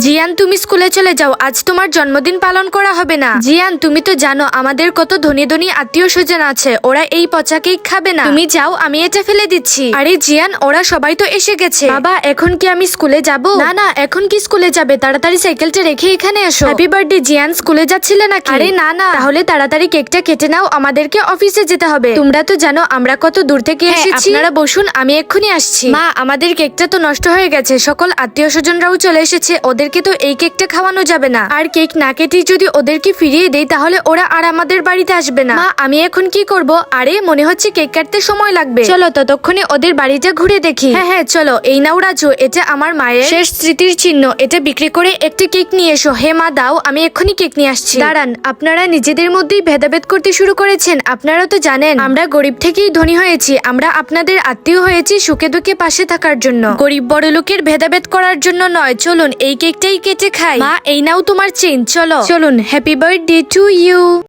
জিয়ান, তুমি স্কুলে চলে যাও, আজ তোমার জন্মদিন পালন করা হবে না। জিয়ান, তুমি তো জানো আমাদের কত ধনী ধনী আত্মীয় স্বজন আছে, ওরা এই পচা কেক খাবে না। তুমি যাও, আমি এটা ফেলে দিচ্ছি। আরে জিয়ান, ওরা সবাই তো এসে গেছে। বাবা, এখন কি আমি স্কুলে যাব? না না, এখন কি স্কুলে যাবে? তাড়াতাড়ি সাইকেলটা রেখে এখানে এসো। হ্যাপি বার্থডে জিয়ান, স্কুলে যাচ্ছিলে নাকি? আরে না না। তাহলে তাড়াতাড়ি কেকটা কেটে নাও, আমাদেরকে অফিসে যেতে হবে। তোমরা তো জানো আমরা কত দূর থেকে এসেছি। আপনারা বসুন, আমি এক্ষুনি আসছি। মা, আমাদের কেকটা তো নষ্ট হয়ে গেছে, সকল আত্মীয় স্বজনরাও চলে এসেছে, ওদেরকে তো এই কেকটা খাওয়ানো যাবে না। আর কেক না কেটে যদি ওদেরকে ফিরিয়ে দেই তাহলে ওরা আর আমাদের বাড়িতে আসবে না। মা, আমি এখন কি করব? আরে মনে হচ্ছে কেক কাটতে সময় লাগবে, চলো ততক্ষণে ওদের বাড়িটা ঘুরে দেখি। হ্যাঁ হ্যাঁ চলো। এই নাও রাজু, এটা আমার মায়ের শেষ স্মৃতির চিহ্ন, এটা বিক্রি করে একটি কেক নিয়ে এসো। হে মা, দাও, আমি এক্ষুনি কেক নিয়ে আসছি। দাঁড়ান, আপনারা নিজেদের মধ্যেই ভেদাভেদ করতে শুরু করেছেন। আপনারা তো জানেন আমরা গরিব থেকেই ধনী হয়েছি, আমরা আপনাদের আত্মীয় হয়েছি সুখে দুঃখে পাশে থাকার জন্য, গরিব বড় লোকের ভেদাভেদ করার জন্য নয়। চলুন এই কেকটাই কেটে খাই। মা, এই নাও তোমার চেইন, চলো চলুন। Happy birthday to you.